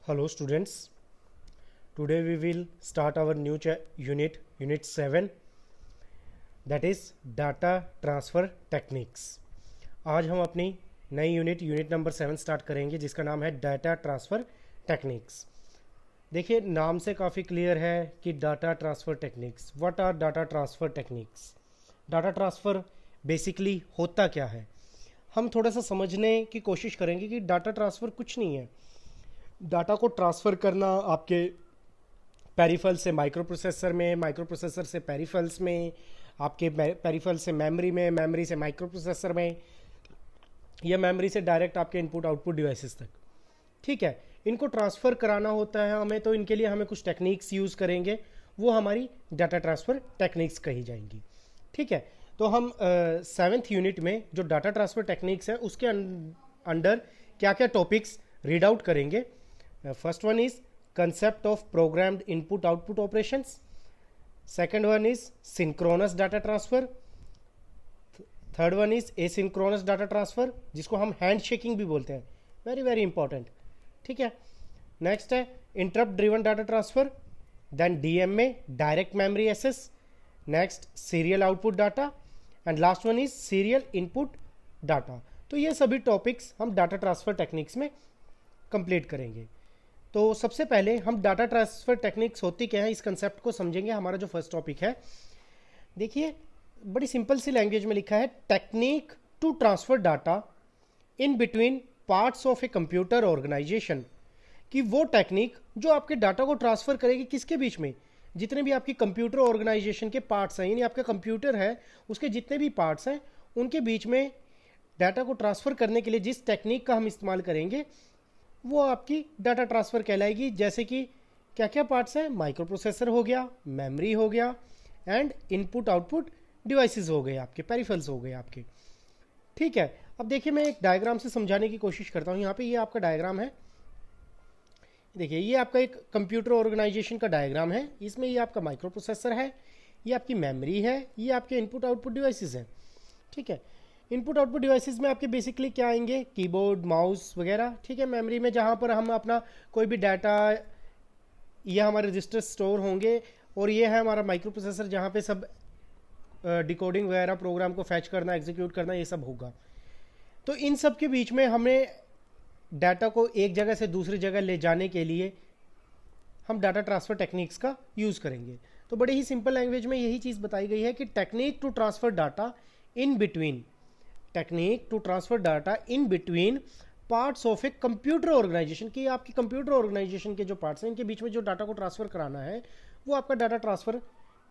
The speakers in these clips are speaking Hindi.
Hello students, today we will start our new unit 7, that is data transfer techniques. आज हम अपनी नई यूनिट नंबर 7 स्टार्ट करेंगे जिसका नाम है डाटा ट्रांसफ़र टेक्निक्स। देखिए नाम से काफ़ी क्लियर है कि data transfer techniques, what are data transfer techniques. Data transfer basically होता क्या है, हम थोड़ा सा समझने की कोशिश करेंगे कि डाटा ट्रांसफ़र कुछ नहीं है। डाटा को ट्रांसफ़र करना आपके पेरिफल से माइक्रो प्रोसेसर में, माइक्रो प्रोसेसर से पेरिफल्स में, आपके पेरिफल से मेमोरी में, मेमोरी से माइक्रो प्रोसेसर में, या मेमोरी से डायरेक्ट आपके इनपुट आउटपुट डिवाइसेस तक। ठीक है, इनको ट्रांसफ़र कराना होता है हमें, तो इनके लिए हमें कुछ टेक्निक्स यूज़ करेंगे, वो हमारी डाटा ट्रांसफ़र टेक्निक्स कही जाएंगी। ठीक है, तो हम 7th यूनिट में जो डाटा ट्रांसफ़र टेक्निक्स है उसके अंडर क्या क्या टॉपिक्स रीड आउट करेंगे। First one is concept of programmed input output operations. Second one is synchronous data transfer. Third one is asynchronous data transfer, जिसको हम हैंड शेकिंग भी बोलते हैं, वेरी वेरी इंपॉर्टेंट। ठीक है, नेक्स्ट है interrupt driven data transfer, then DMA direct memory access, next serial output data, and last one is serial input data. तो ये सभी टॉपिक्स हम डाटा ट्रांसफर टेक्निक्स में कंप्लीट करेंगे। तो सबसे पहले हम डाटा ट्रांसफ़र टेक्निक्स होती क्या है इस कंसेप्ट को समझेंगे। हमारा जो फर्स्ट टॉपिक है, देखिए बड़ी सिंपल सी लैंग्वेज में लिखा है, technique to transfer data in between parts of a computer organisation. कि वो टेक्निक जो आपके डाटा को ट्रांसफ़र करेगी किसके बीच में, जितने भी आपकी कंप्यूटर ऑर्गेनाइजेशन के पार्ट्स हैं, यानी आपका कंप्यूटर है उसके जितने भी पार्ट्स हैं उनके बीच में डाटा को ट्रांसफ़र करने के लिए जिस टेक्निक का हम इस्तेमाल करेंगे वो आपकी डाटा ट्रांसफ़र कहलाएगी। जैसे कि क्या क्या पार्ट्स हैं, माइक्रो प्रोसेसर हो गया, मेमोरी हो गया, एंड इनपुट आउटपुट डिवाइसेस हो गए, आपके पेरिफल्स हो गए आपके। ठीक है, अब देखिए मैं एक डायग्राम से समझाने की कोशिश करता हूँ। यहाँ पे ये आपका डायग्राम है, देखिए ये आपका एक कंप्यूटर ऑर्गेनाइजेशन का डायग्राम है। इसमें ये आपका माइक्रो प्रोसेसर है, ये आपकी मेमोरी है, ये आपके इनपुट आउटपुट डिवाइसेस हैं। ठीक है, इनपुट आउटपुट डिवाइसेस में आपके बेसिकली क्या आएंगे, कीबोर्ड, माउस वगैरह। ठीक है, मेमोरी में जहाँ पर हम अपना कोई भी डाटा या हमारे रजिस्टर स्टोर होंगे, और ये है हमारा माइक्रो प्रोसेसर जहाँ पे सब डिकोडिंग वगैरह, प्रोग्राम को फैच करना, एग्जीक्यूट करना, ये सब होगा। तो इन सब के बीच में हमें डाटा को एक जगह से दूसरी जगह ले जाने के लिए हम डाटा ट्रांसफ़र टेक्निक्स का यूज़ करेंगे। तो बड़ी ही सिंपल लैंग्वेज में यही चीज़ बताई गई है कि technique to transfer data in between, technique to transfer data in between parts of a computer organisation. की आपकी कंप्यूटर ऑर्गेनाइजेशन के जो पार्ट्स हैं इनके बीच में जो डाटा को ट्रांसफर कराना है वो आपका डाटा ट्रांसफर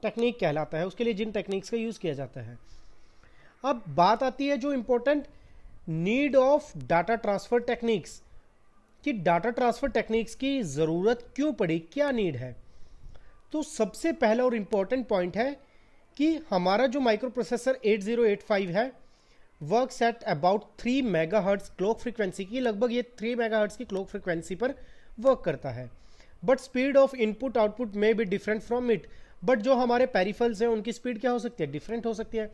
टेक्निक कहलाता है। उसके लिए जिन टेक्निक्स का यूज़ किया जाता है। अब बात आती है जो important need of data transfer techniques, कि डाटा ट्रांसफर टेक्निक्स की ज़रूरत क्यों पड़ी, क्या नीड है। तो सबसे पहला और इंपॉर्टेंट पॉइंट है कि हमारा जो माइक्रो प्रोसेसर 8085 है works at about 3 megahertz clock frequency की, लगभग ये 3 मेगाहर्ट्ज की क्लॉक फ्रीक्वेंसी पर वर्क करता है। But speed of input output में भी डिफरेंट फ्रॉम इट, बट जो हमारे पेरिफल्स हैं उनकी स्पीड क्या हो सकती है, डिफरेंट हो सकती है।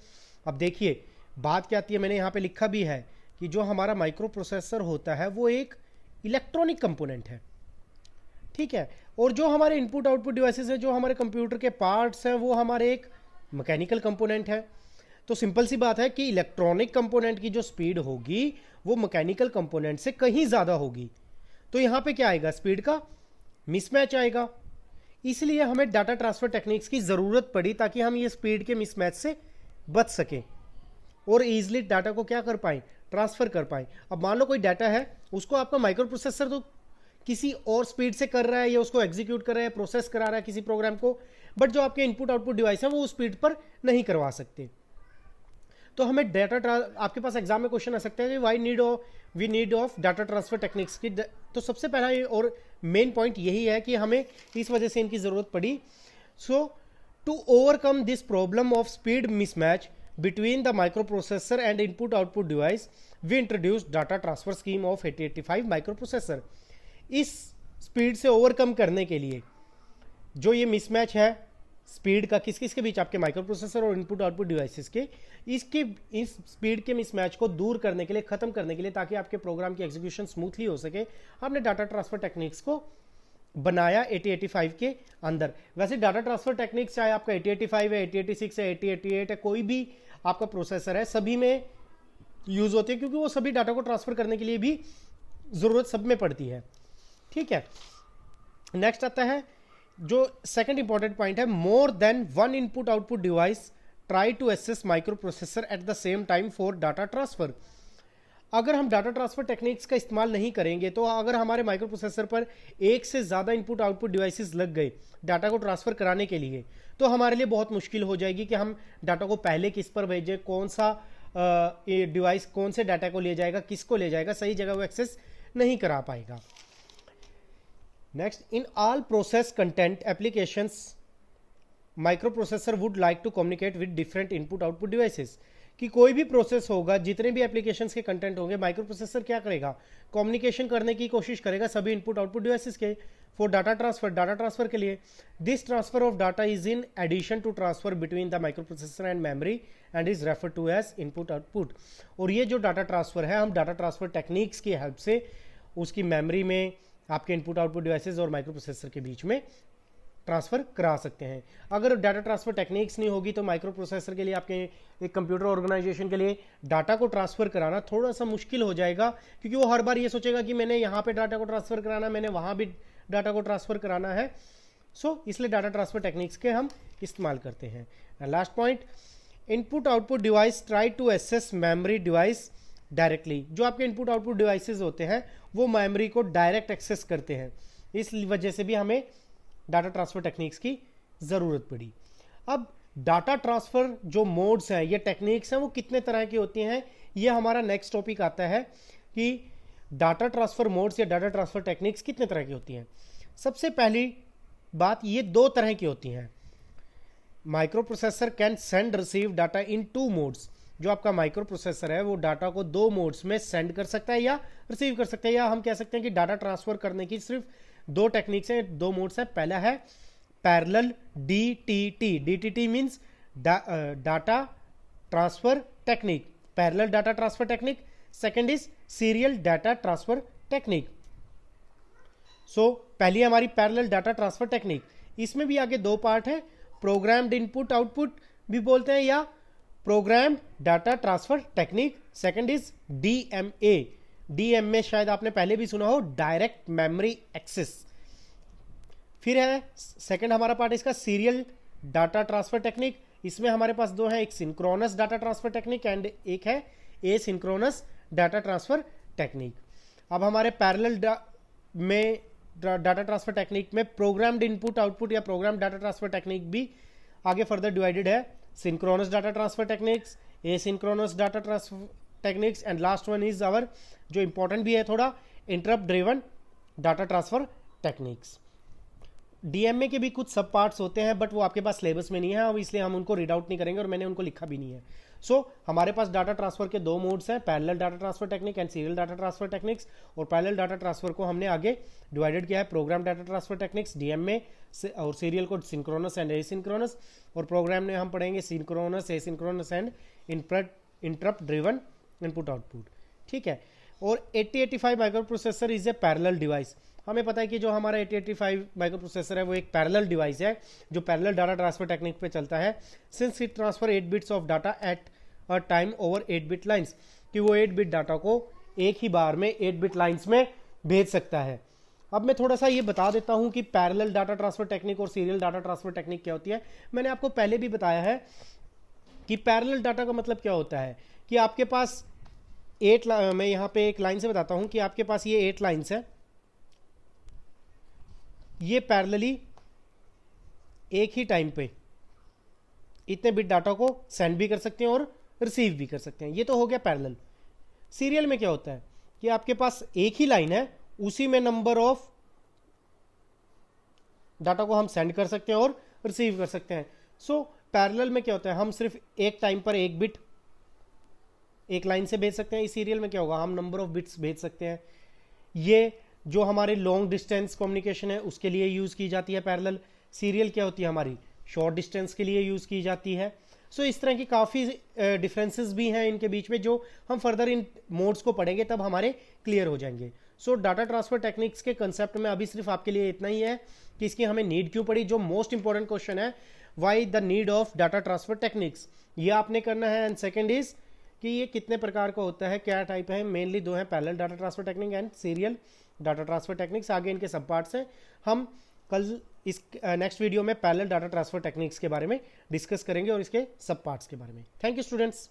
अब देखिए बात क्या आती है, मैंने यहाँ पे लिखा भी है कि जो हमारा माइक्रो प्रोसेसर होता है वो एक इलेक्ट्रॉनिक कंपोनेंट है। ठीक है, और जो हमारे इनपुट आउटपुट डिवाइसेस हैं, जो हमारे कंप्यूटर के पार्ट्स हैं, वो हमारे एक मैकेनिकल कंपोनेंट है। तो सिंपल सी बात है कि इलेक्ट्रॉनिक कंपोनेंट की जो स्पीड होगी वो मैकेनिकल कंपोनेंट से कहीं ज़्यादा होगी। तो यहाँ पे क्या आएगा, स्पीड का मिसमैच आएगा। इसलिए हमें डाटा ट्रांसफर टेक्निक्स की ज़रूरत पड़ी ताकि हम ये स्पीड के मिसमैच से बच सकें और ईजिली डाटा को क्या कर पाएँ, ट्रांसफ़र कर पाएँ। अब मान लो कोई डाटा है, उसको आपका माइक्रो प्रोसेसर तो किसी और स्पीड से कर रहा है, या उसको एग्जीक्यूट कर रहा है, प्रोसेस करा रहा है किसी प्रोग्राम को, बट जो आपके इनपुट आउटपुट डिवाइस है वो उस स्पीड पर नहीं करवा सकते। तो हमें डाटा आपके पास एग्जाम में क्वेश्चन आ सकता है कि we need of data transfer techniques की। तो सबसे पहला और मेन पॉइंट यही है कि हमें इस वजह से इनकी ज़रूरत पड़ी। So to overcome this problem of speed mismatch between the micro processor and input output device we introduce data transfer scheme of 8085 micro processor. इस स्पीड से ओवरकम करने के लिए जो ये मिसमैच है स्पीड का किस किस के बीच, आपके माइक्रो प्रोसेसर और इनपुट आउटपुट डिवाइसेस के, इस स्पीड के मिसमैच को दूर करने के लिए, खत्म करने के लिए, ताकि आपके प्रोग्राम की एग्जीक्यूशन स्मूथली हो सके, आपने डाटा ट्रांसफर टेक्निक्स को बनाया 8085 के अंदर। वैसे डाटा ट्रांसफर टेक्निक्स चाहे आपका 8085 है, 8086 है, 8088 है, कोई भी आपका प्रोसेसर है, सभी में यूज होती है, क्योंकि वो सभी डाटा को ट्रांसफर करने के लिए भी जरूरत सब में पड़ती है। ठीक है, नेक्स्ट आता है जो सेकंड इंपॉर्टेंट पॉइंट है, more than one input output device try to access microprocessor at the same time for data transfer. अगर हम डाटा ट्रांसफर टेक्निक्स का इस्तेमाल नहीं करेंगे, तो अगर हमारे माइक्रो प्रोसेसर पर एक से ज्यादा इनपुट आउटपुट डिवाइसेस लग गए डाटा को ट्रांसफर कराने के लिए, तो हमारे लिए बहुत मुश्किल हो जाएगी कि हम डाटा को पहले किस पर भेजें, कौन सा डिवाइस कौन से डाटा को ले जाएगा, किसको ले जाएगा, सही जगह वो एक्सेस नहीं करा पाएगा। Next, in all process content applications microprocessor would like to communicate with different input output devices, कि कोई भी प्रोसेस होगा, जितने भी एप्लीकेशंस के कंटेंट होंगे, माइक्रोप्रोसेसर क्या करेगा, कम्युनिकेशन करने की कोशिश करेगा सभी इनपुट आउटपुट डिवाइसेस के फॉर डाटा ट्रांसफर के लिए। This transfer of data is in addition to transfer between the microprocessor and memory and is refer to as input output. और ये जो डाटा ट्रांसफर है, हम डाटा ट्रांसफर टेक्निक्स की हेल्प से उसकी मेमोरी में, आपके इनपुट आउटपुट डिवाइसेस और माइक्रोप्रोसेसर के बीच में ट्रांसफर करा सकते हैं। अगर डाटा ट्रांसफर टेक्निक्स नहीं होगी, तो माइक्रो प्रोसेसर के लिए, आपके एक कंप्यूटर ऑर्गेनाइजेशन के लिए डाटा को ट्रांसफर कराना थोड़ा सा मुश्किल हो जाएगा, क्योंकि वो हर बार ये सोचेगा कि मैंने यहाँ पे डाटा को ट्रांसफर कराना, मैंने वहाँ भी डाटा को ट्रांसफर कराना है। इसलिए डाटा ट्रांसफर टेक्निक्स के हम इस्तेमाल करते हैं। Last point, input output device try to access memory device directly. जो आपके इनपुट आउटपुट डिवाइसेज होते हैं, वो मेमोरी को डायरेक्ट एक्सेस करते हैं, इस वजह से भी हमें डाटा ट्रांसफर टेक्निक्स की जरूरत पड़ी। अब डाटा ट्रांसफर जो मोड्स हैं, ये टेक्निक्स हैं, वो कितने तरह की होती हैं, ये हमारा नेक्स्ट टॉपिक आता है कि डाटा ट्रांसफर मोड्स या डाटा ट्रांसफर टेक्निक्स कितने तरह की होती हैं। सबसे पहली बात, ये दो तरह की होती हैं। Micro processor can send receive data in two modes. जो आपका माइक्रो प्रोसेसर है, वो डाटा को दो मोड्स में सेंड कर सकता है या रिसीव कर सकता है, या हम कह सकते हैं कि डाटा ट्रांसफर करने की सिर्फ दो टेक्निक्स हैं, दो मोड्स हैं। पहला है parallel DTT. DTT means data transfer technique, parallel data transfer technique. Second is serial data transfer technique. पहली हमारी पैरेलल डाटा ट्रांसफर टेक्निक, इसमें भी आगे दो पार्ट है, प्रोग्राम्ड इनपुट आउटपुट भी बोलते हैं या programmed data transfer technique. Second is DMA. DMA शायद आपने पहले भी सुना हो, डायरेक्ट मेमोरी एक्सेस। फिर है सेकंड हमारा पार्ट इसका सीरियल डाटा ट्रांसफर टेक्निक। इसमें हमारे पास दो है, एक synchronous data transfer technique and एक है एसिंक्रोनस डाटा ट्रांसफर टेक्निक। अब हमारे पैरेलल में डाटा ट्रांसफर टेक्निक में प्रोग्राम्ड इनपुट आउटपुट या प्रोग्राम डाटा ट्रांसफर टेक्निक भी आगे फर्दर डिवाइडेड है। Synchronous data transfer techniques, asynchronous data transfer techniques and last one is our, जो इंपॉर्टेंट भी है थोड़ा, interrupt driven data transfer techniques. DMA के भी कुछ सब पार्ट्स होते हैं, बट वो आपके पास सिलेबस में नहीं है, और इसलिए हम उनको रीड आउट नहीं करेंगे और मैंने उनको लिखा भी नहीं है। हमारे पास डाटा ट्रांसफर के दो मोड्स हैं, parallel data transfer technique and serial data transfer techniques. और पैरेलल डाटा ट्रांसफर को हमने आगे डिवाइडेड किया है, program data transfer techniques DMA, और सीरियल को सिंक्रोनस एंड एसिंक्रोनस, और प्रोग्राम में हम पढ़ेंगे synchronous, asynchronous and interrupt driven input output. ठीक है। और 8085 micro processor is a parallel device. हमें पता है कि जो हमारा 8085 माइक्रो प्रोसेसर है, वो एक पैरेलल डिवाइस है जो पैरेलल डाटा ट्रांसफर टेक्निक पे चलता है। Since it transfer 8 bits of data at a time over 8 bit lines, कि वो 8 बिट डाटा को एक ही बार में 8 बिट लाइंस में भेज सकता है। अब मैं थोड़ा सा ये बता देता हूं कि पैरेलल डाटा ट्रांसफर टेक्निक और सीरियल डाटा ट्रांसफर टेक्निक क्या होती है। मैंने आपको पहले भी बताया है कि पैरेलल डाटा का मतलब क्या होता है, कि आपके पास मैं यहां पे एक लाइन से बताता हूं कि आपके पास ये 8 लाइन्स है, ये पैरेलली एक ही टाइम पे इतने बिट डाटा को सेंड भी कर सकते हैं और रिसीव भी कर सकते हैं। ये तो हो गया पैरेलल। सीरियल में क्या होता है कि आपके पास एक ही लाइन है, उसी में नंबर ऑफ डाटा को हम सेंड कर सकते हैं और रिसीव कर सकते हैं। पैरेलल में क्या होता है, हम सिर्फ एक टाइम पर एक बिट एक लाइन से भेज सकते हैं। इस सीरियल में क्या होगा, हम नंबर ऑफ बिट्स भेज सकते हैं। ये जो हमारे लॉन्ग डिस्टेंस कम्युनिकेशन है उसके लिए यूज की जाती है पैरेलल। सीरियल क्या होती है हमारी, शॉर्ट डिस्टेंस के लिए यूज़ की जाती है। सो इस तरह की काफ़ी डिफरेंसेस भी हैं इनके बीच में, जो हम फर्दर इन मोड्स को पढ़ेंगे तब हमारे क्लियर हो जाएंगे। सो डाटा ट्रांसफर टेक्निक्स के कंसेप्ट में अभी सिर्फ आपके लिए इतना ही है कि इसकी हमें नीड क्यों पड़ी। जो मोस्ट इंपॉर्टेंट क्वेश्चन है, why the need of data transfer techniques, ये आपने करना है। एंड सेकेंड इज कि ये कितने प्रकार का होता है, क्या टाइप है। मेनली दो हैं, parallel data transfer technique and serial data transfer techniques. आगे इनके सब पार्ट्स हैं। हम कल इस नेक्स्ट वीडियो में पैरेलल डाटा ट्रांसफर टेक्निक्स के बारे में डिस्कस करेंगे और इसके सब पार्ट्स के बारे में। Thank you students.